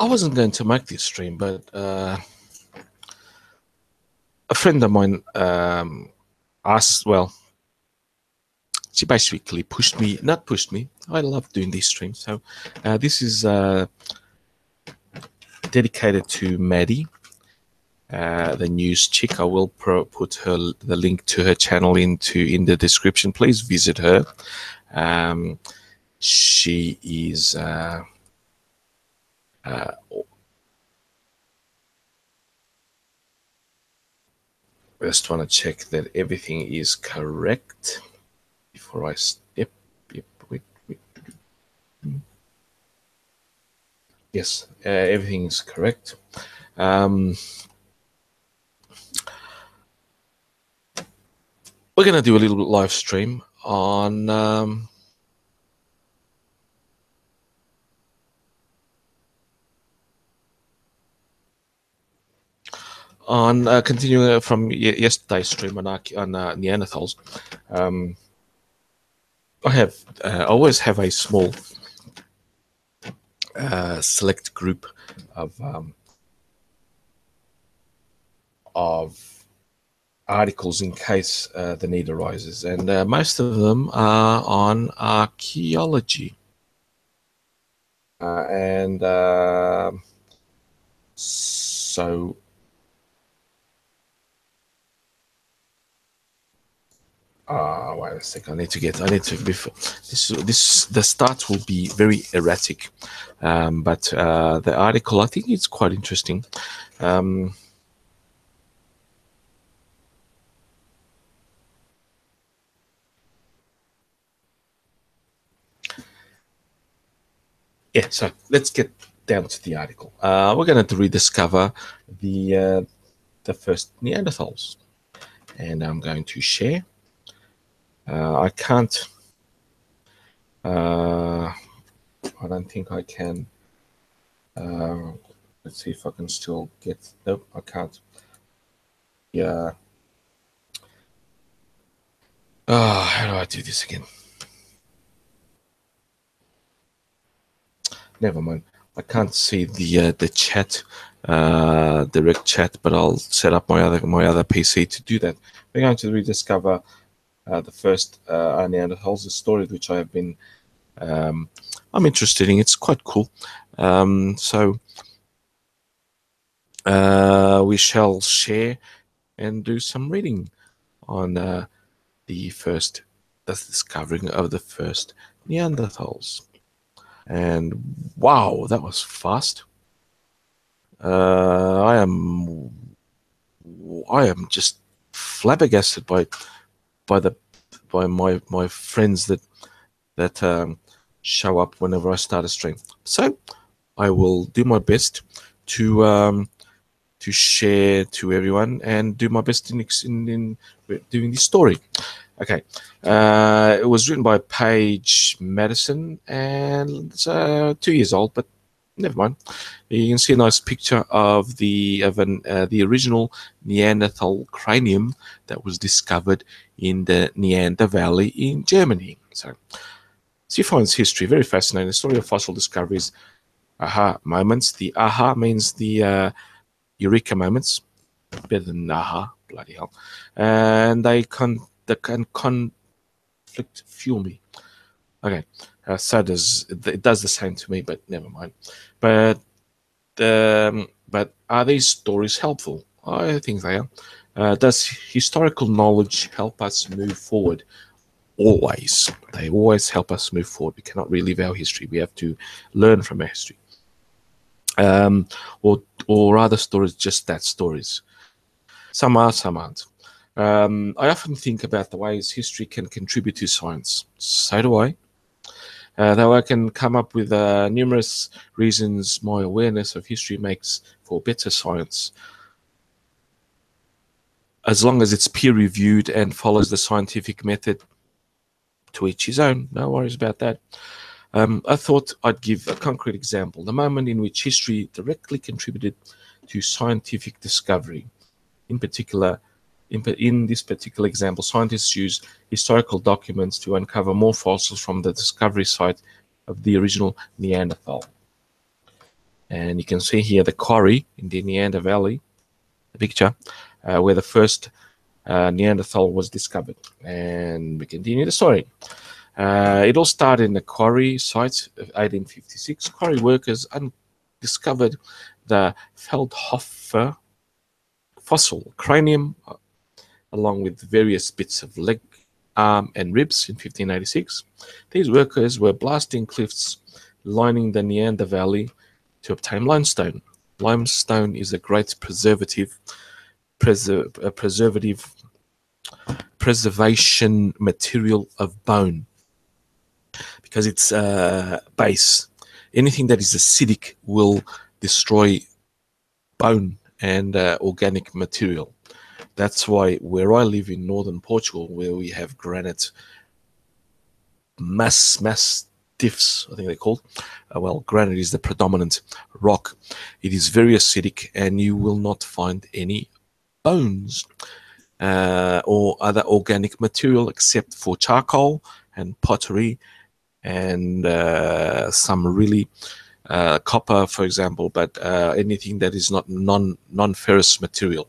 I wasn't going to make this stream, but a friend of mine asked, well, she basically pushed me, not pushed me. I love doing these streams. So this is dedicated to Maddie, the news chick. I will put the link to her channel in the description. Please visit her. She is just want to check that everything is correct before I step. Wait. Yes, everything is correct. We're gonna do a little live stream on continuing from yesterday's stream on Neanderthals. I always have a small select group of articles in case the need arises, and most of them are on archaeology, and so. Wait a second. I need to the start will be very erratic, but the article, I think it's quite interesting. Yeah, so let's get down to the article. We're going to rediscover the first Neanderthals, and I'm going to share. I can't. I don't think I can. Let's see if I can still get. Nope, I can't. Yeah. How do I do this again? Never mind. I can't see the chat, direct chat, but I'll set up my other PC to do that. We're going to rediscover the first Neanderthals, a story which I have been I'm interested in. It's quite cool. So we shall share and do some reading on the discovering of the first Neanderthals. And wow, that was fast. I am just flabbergasted by my friends that show up whenever I start a stream. So I will do my best to share to everyone and do my best in doing this story. Okay, it was written by Paige Madison, and it's 2 years old, but never mind. You can see a nice picture of the original Neanderthal cranium that was discovered in the Neander Valley in Germany. So she finds history very fascinating. The story of fossil discoveries, aha moments. The aha means the eureka moments, better than aha, bloody hell. And they can conflict fuel me. Okay, so it does the same to me, but never mind. But are these stories helpful? I think they are. Does historical knowledge help us move forward? Always. They always help us move forward. We cannot relive our history. We have to learn from our history. Or are the stories just that, stories? Some are, some aren't. I often think about the ways history can contribute to science. So do I. Though I can come up with numerous reasons my awareness of history makes for better science, as long as it's peer-reviewed and follows the scientific method. To each his own, no worries about that. I thought I'd give a concrete example, the moment in which history directly contributed to scientific discovery. In particular, in this particular example, scientists use historical documents to uncover more fossils from the discovery site of the original Neanderthal. And you can see here the quarry in the Neander Valley, the picture, where the first Neanderthal was discovered. And we continue the story. It all started in the quarry site of 1856. Quarry workers discovered the Feldhofer fossil cranium, along with various bits of leg, arm, and ribs in 1586. These workers were blasting cliffs lining the Neander Valley to obtain limestone. Limestone is a great preservation material of bone because it's base. Anything that is acidic will destroy bone and organic material. That's why where I live in northern Portugal, where we have granite mastiffs, I think they're called. Well, granite is the predominant rock. It is very acidic, and you will not find any bones or other organic material except for charcoal and pottery and some really copper, for example, but anything that is not non-ferrous material.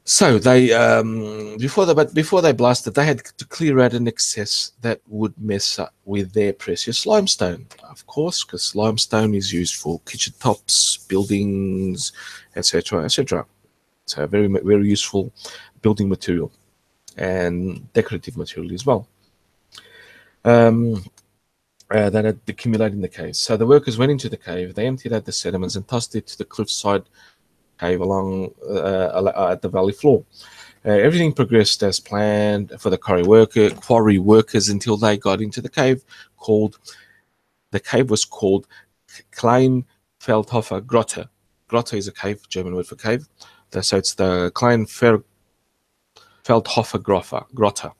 So they before they blasted, they had to clear out an excess that would mess up with their precious limestone, of course, because limestone is used for kitchen tops, buildings, etc., etc. So very very useful building material and decorative material as well. That had accumulated in the cave. So the workers went into the cave. They emptied out the sediments and tossed it to the cliffside cave along at the valley floor. Everything progressed as planned for the quarry workers until they got into the cave. The cave was called Klein Feldhofer Grotte. Grotte is a cave, German word for cave. So it's the Klein Feldhofer Grotte,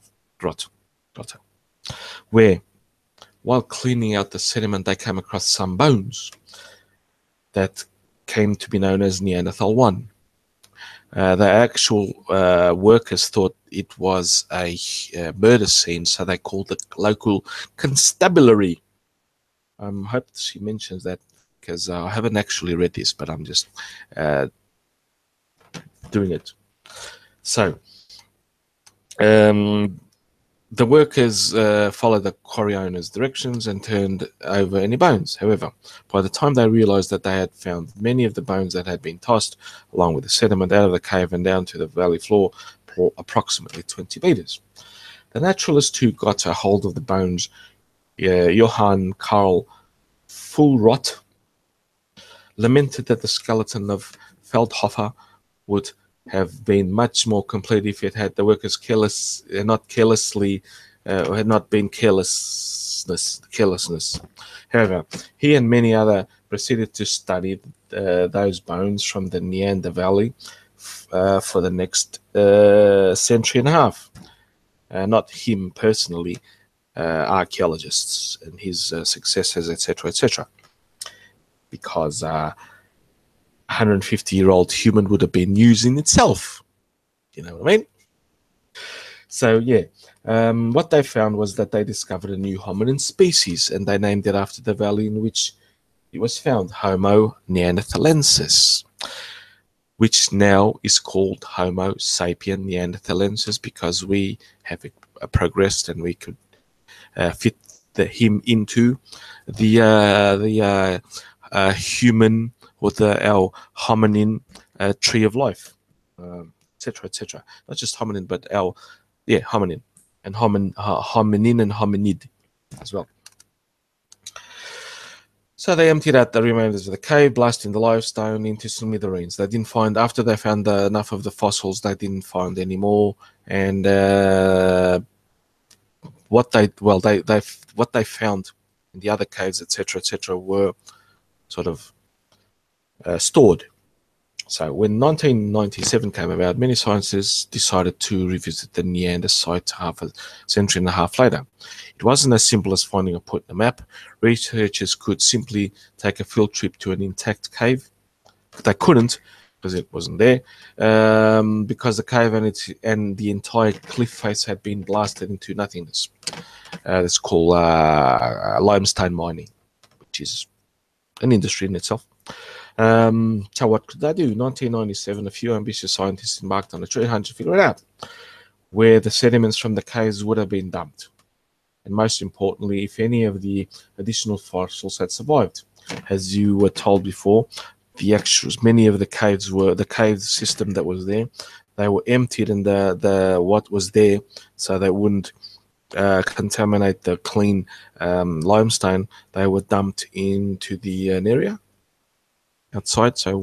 where, while cleaning out the sediment, they came across some bones that came to be known as Neanderthal 1. The actual workers thought it was a murder scene, so they called the local constabulary. I hope she mentions that, because I haven't actually read this, but I'm just doing it. So the workers followed the quarry owner's directions and turned over any bones. However, by the time they realized that they had found many of the bones that had been tossed, along with the sediment, out of the cave and down to the valley floor, for approximately 20 meters. The naturalists who got a hold of the bones, Johann Karl Fuhlrott, lamented that the skeleton of Feldhofer would have been much more complete if it had the workers had not been carelessness. However, he and many others proceeded to study those bones from the Neander Valley for the next century and a half. Not him personally, archaeologists and his successors, etc., etc. Because 150-year-old human would have been using itself. You know what I mean? So yeah, what they found was that they discovered a new hominin species, and they named it after the valley in which it was found, Homo neanderthalensis, which now is called Homo sapien neanderthalensis, because we have progressed and we could fit him into the human, with our hominin tree of life, etc., etc. Not just hominin, but our hominin and hominin and hominid as well. So they emptied out the remainders of the cave, blasting the limestone into smithereens. They didn't find, after they found enough of the fossils, they didn't find any more. And what they found in the other caves, etc., etc., were sort of stored. So when 1997 came about, many scientists decided to revisit the Neander site half a century and a half later. It wasn't as simple as finding a point in a map. Researchers could simply take a field trip to an intact cave. They couldn't, because it wasn't there, because the cave and the entire cliff face had been blasted into nothingness. It's called limestone mining. which is an industry in itself. So what could they do? 1997, a few ambitious scientists embarked on a treasure hunt to figure it out, where the sediments from the caves would have been dumped, and most importantly, if any of the additional fossils had survived. As you were told before, many of the caves were the cave system that was there. They were emptied, and the what was there, so they wouldn't contaminate the clean limestone. They were dumped into the area outside, so it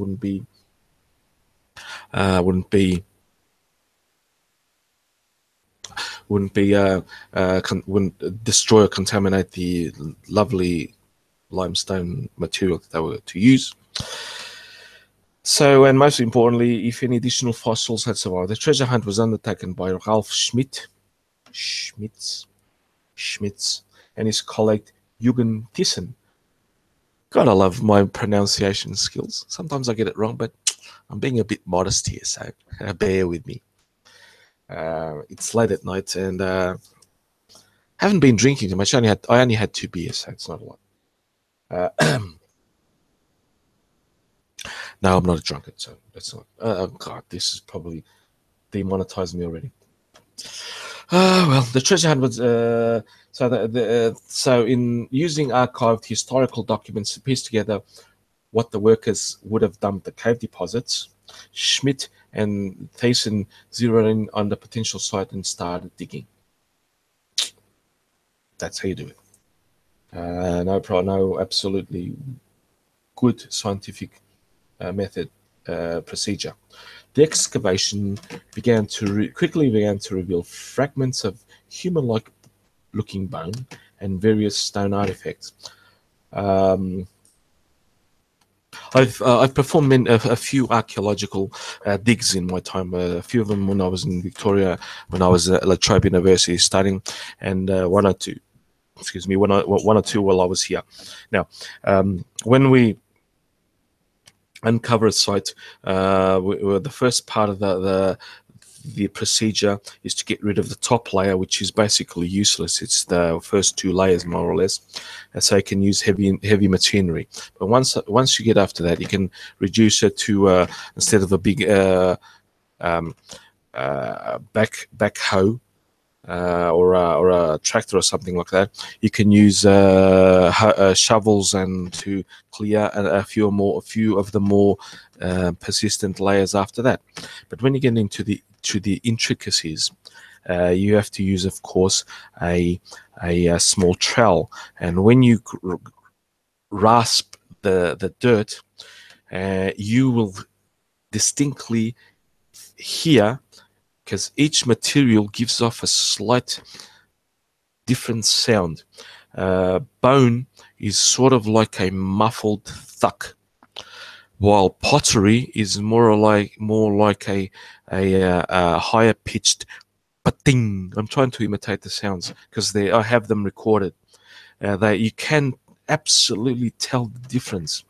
wouldn't destroy or contaminate the lovely limestone material that they were to use. So, and most importantly, if any additional fossils had survived. The treasure hunt was undertaken by Ralph Schmitz, and his colleague Jürgen Thyssen. God, I love my pronunciation skills. Sometimes I get it wrong, but I'm being a bit modest here, so bear with me. It's late at night, and haven't been drinking too much. I only had 2 beers, so it's not a lot. No, I'm not a drunkard, so that's not. Oh God, this is probably demonetized me already. Well, the treasure hunt was so in using archived historical documents to piece together what the workers would have dumped the cave deposits. Schmidt and Thyssen zeroed in on the potential site and started digging. That's how you do it. No, absolutely good scientific method procedure. The excavation quickly began to reveal fragments of human-like looking bone and various stone artifacts. I've performed a few archaeological digs in my time. A few of them when I was in Victoria, when I was at La Trobe University studying, and one or two while I was here. Now, when we uncover a site, the first part of the procedure is to get rid of the top layer, which is basically useless. It's the first 2 layers, more or less, so you can use heavy machinery. But once you get after that, you can reduce it to instead of a big backhoe or a tractor or something like that, you can use shovels and to clear a few of the more persistent layers after that. But when you get into the intricacies, you have to use, of course, a small trowel, and when you rasp the dirt, you will distinctly hear, because each material gives off a slight different sound. Bone is sort of like a muffled thunk, while pottery is more like a higher pitched pa-ting. I'm trying to imitate the sounds because I have them recorded. That you can absolutely tell the difference,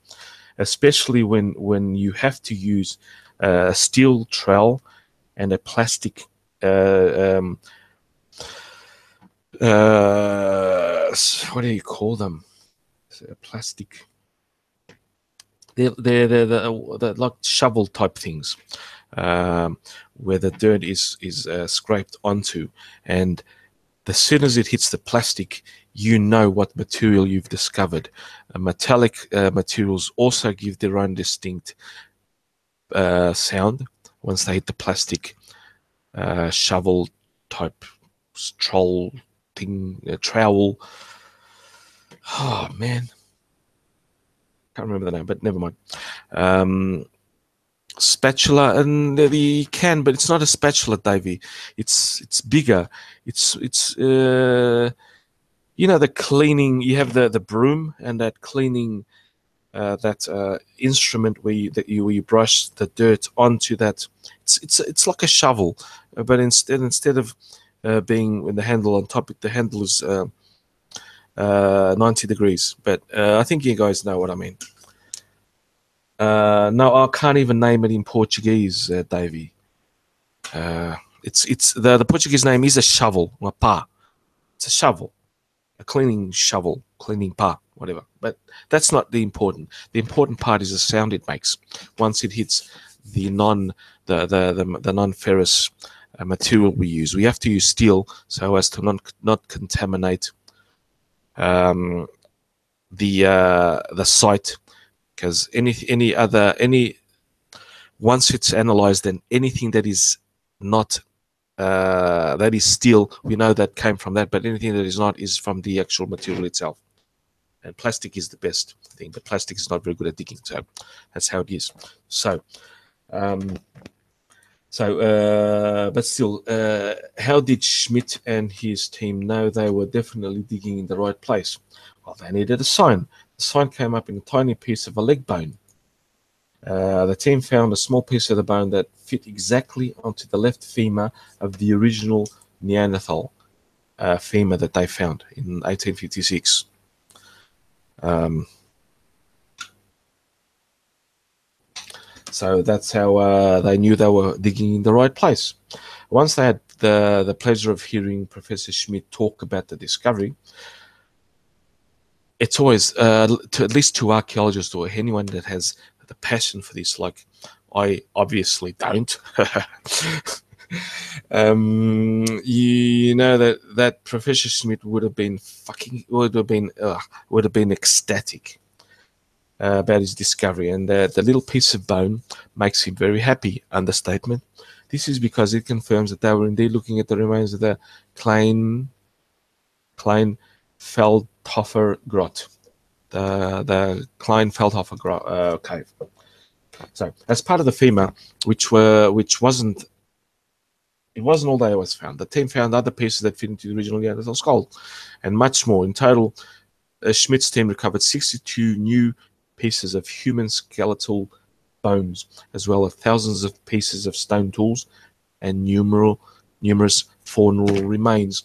especially when you have to use a steel trowel and a plastic what do you call them? Plastic. They're like shovel type things, where the dirt is scraped onto, and as soon as it hits the plastic, you know what material you've discovered. Metallic materials also give their own distinct sound once they hit the plastic. Shovel type trowel thing, trowel. Oh man, can't remember the name, but never mind. Spatula, and you can, but it's not a spatula, Davey. It's bigger. It's the cleaning. You have the broom and that cleaning. That instrument where you brush the dirt onto that. It's like a shovel, but instead of being with the handle on top, the handle is 90 degrees. But I think you guys know what I mean. No, I can't even name it in Portuguese, Davey. It's the Portuguese name is a shovel, uma pá. It's a shovel, a cleaning shovel, cleaning pá, whatever. But that's not the important. The important part is the sound it makes once it hits the non-ferrous material we use. We have to use steel so as to not contaminate the site, because once it's analyzed, then anything that is not that is steel, we know that came from that, but anything that is not is from the actual material itself. And plastic is the best thing, but plastic is not very good at digging, so that's how it is. So but still, how did Schmidt and his team know they were definitely digging in the right place? Well, they needed a sign. The sign came up in a tiny piece of a leg bone. The team found a small piece of the bone that fit exactly onto the left femur of the original Neanderthal femur that they found in 1856. So that's how they knew they were digging in the right place. Once they had the pleasure of hearing Professor Schmidt talk about the discovery, it's always, at least to archaeologists or anyone that has the passion for this, like I obviously don't, you know that Professor Schmidt would have been ecstatic about his discovery, and the little piece of bone makes him very happy. Understatement. This is because it confirms that they were indeed looking at the remains of the Klein Feldhofer Grot, the Klein Feldhofer cave. So, as part of the femur, which wasn't all that was found, the team found other pieces that fit into the original Neanderthal skull, and much more. In total, Schmidt's team recovered 62 new pieces of human skeletal bones, as well as thousands of pieces of stone tools and numerous faunal remains.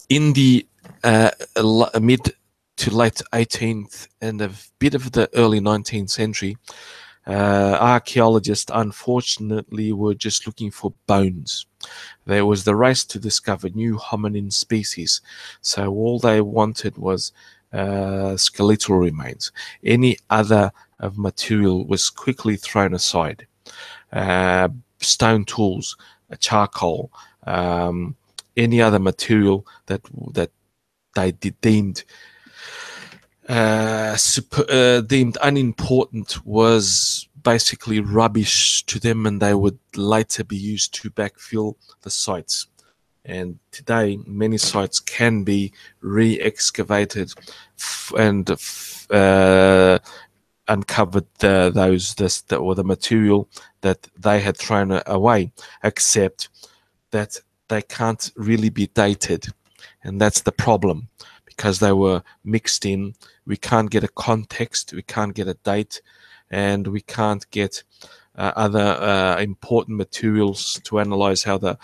In the mid to late 18th and a bit of the early 19th century, archaeologists unfortunately were just looking for bones. There was the race to discover new hominin species, so all they wanted was skeletal remains. Any other of material was quickly thrown aside. Stone tools, charcoal, any other material that they deemed deemed unimportant was basically rubbish to them, and they would later be used to backfill the sites. And today, many sites can be re-excavated and uncovered the material that they had thrown away, except that they can't really be dated, and that's the problem, because they were mixed in. We can't get a context, we can't get a date, and we can't get other important materials to analyze how the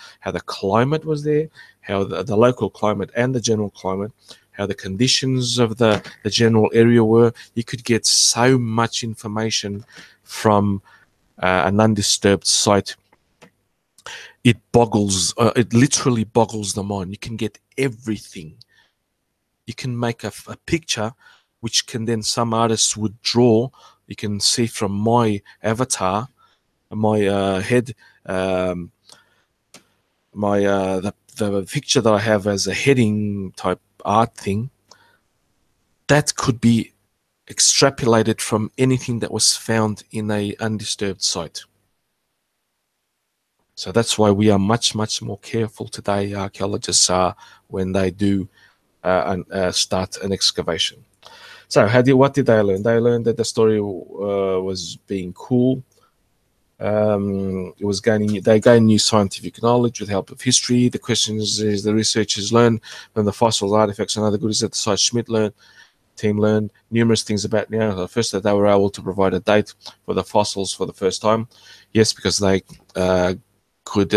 climate was there, how the local climate and the general climate, how the conditions of the general area were. You could get so much information from an undisturbed site. It literally boggles the mind. You can get everything. You can make a picture, which can then some artists would draw. You can see from my avatar, my head, the picture that I have as a heading type art thing, that could be extrapolated from anything that was found in a undisturbed site. So that's why we are much more careful today, archaeologists are, when they do start an excavation. So what did they learn? They learned that the story was being cool. They gained new scientific knowledge with the help of history. The questions is the researchers learned from the fossils, artifacts, and other goodies that the site team learned numerous things about Neanderthal. First, that they were able to provide a date for the fossils for the first time. Yes, because they could,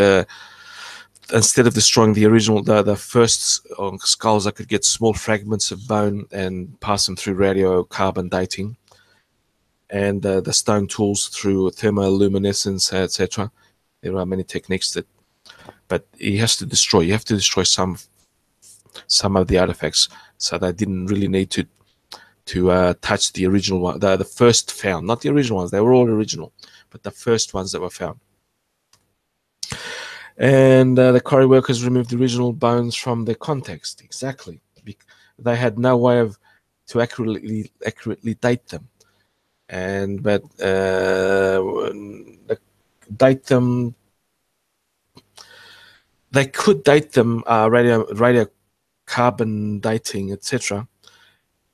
instead of destroying the original, the first skulls, I could get small fragments of bone and pass them through radiocarbon dating, and the stone tools through thermoluminescence, etc. There are many techniques but you have to destroy some some of the artifacts, so they didn't really need to touch the original one, the first found, not the original ones. They were all original, but the first ones that were found. And the quarry workers removed the original bones from their context. Exactly, they had no way to accurately date them, but date them. They could date them radiocarbon dating, etc.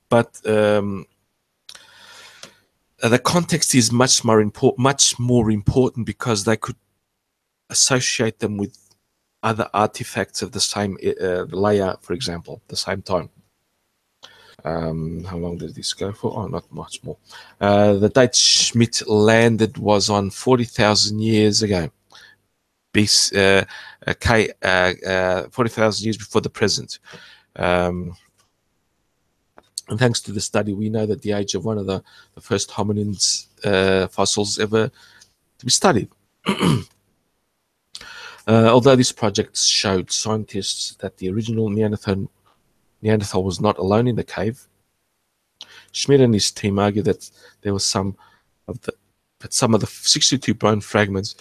But the context is much more important because they could associate them with other artifacts of the same layer, for example, the same time. How long did this go for? Oh, not much more. The date Schmidt landed was on 40,000 years ago. 40,000 years before the present. And thanks to the study, we know that the age of one of the first hominins fossils ever to be studied. Although this project showed scientists that the original Neanderthal was not alone in the cave, Schmidt and his team argue that there was some of the 62 bone fragments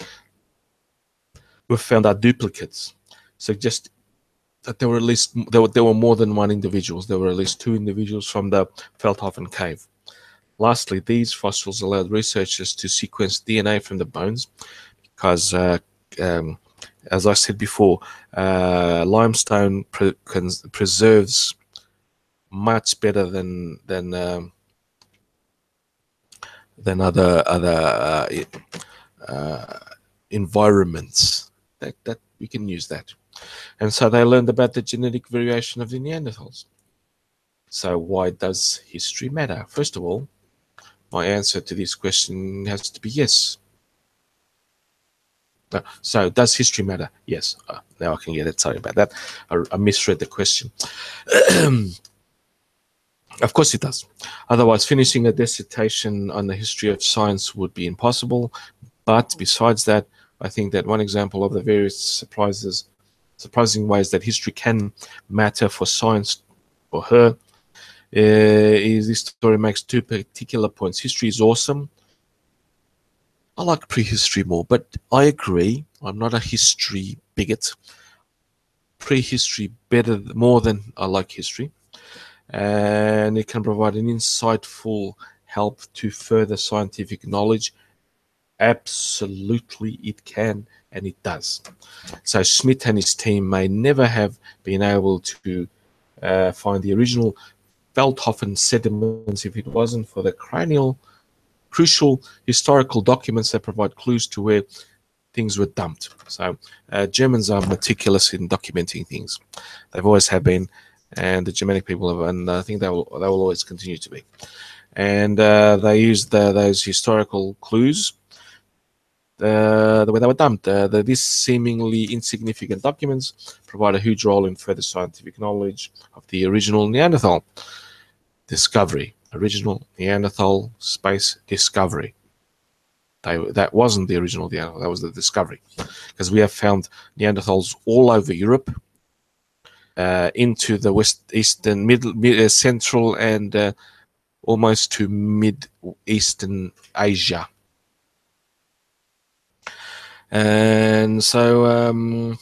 were found are duplicates, suggest that there were more than one individuals. There were at least 2 individuals from the Feldhofen cave. Lastly, these fossils allowed researchers to sequence DNA from the bones because, as I said before, limestone preserves much better than other environments. That we can use that. And so they learned about the genetic variation of the Neanderthals. So why does history matter? First of all, my answer to this question has to be yes. So does history matter? Yes. Now I can get it. Sorry about that. I misread the question. Of course it does. Otherwise, finishing a dissertation on the history of science would be impossible. But besides that, I think that one example of the various surprising ways that history can matter for science or her is this story makes 2 particular points. History is awesome. I like prehistory more, but I agree. I'm not a history bigot. Prehistory more than I like history. And it can provide an insightful help to further scientific knowledge. Absolutely it can, and it does. So Schmidt and his team may never have been able to find the original Feldhofen sediments if it wasn't for the crucial historical documents that provide clues to where things were dumped. So Germans are meticulous in documenting things. They've always have been, and the Germanic people have, and I think they will always continue to be. And they used those historical clues the way they were dumped. These seemingly insignificant documents provide a huge role in further scientific knowledge of the original Neanderthal discovery. Original Neanderthal space discovery. That wasn't the original Neanderthal, that was the discovery. Because we have found Neanderthals all over Europe, into the eastern, central, and almost to mid-eastern Asia. And so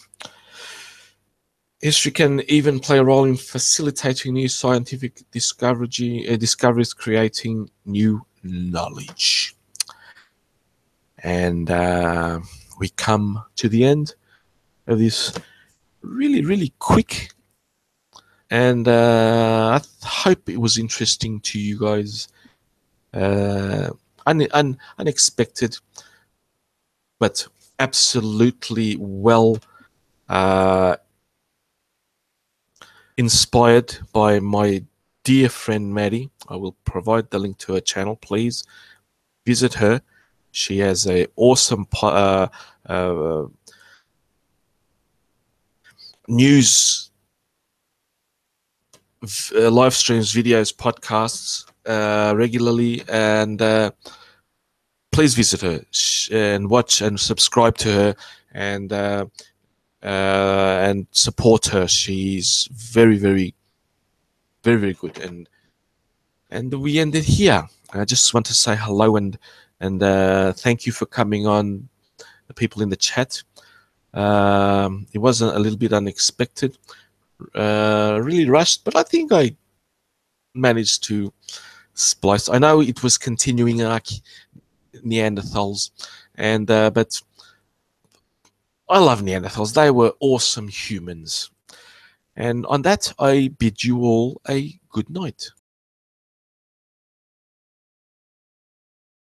history can even play a role in facilitating new scientific discoveries, creating new knowledge. And we come to the end of this really, really quick, and I hope it was interesting to you guys. Unexpected, but absolutely well inspired by my dear friend Maddie. I will provide the link to her channel. Please visit her. She has an awesome news, live streams, videos, podcasts regularly, and please visit her and watch and subscribe to her, and and support her. She's very, very, very, very good. And we ended here. I just want to say hello and thank you for coming on, the people in the chat. It was a little bit unexpected, really rushed, but I think I managed to splice. I know it was continuing like Neanderthals, and but I love Neanderthals. They were awesome humans. And on that, I bid you all a good night.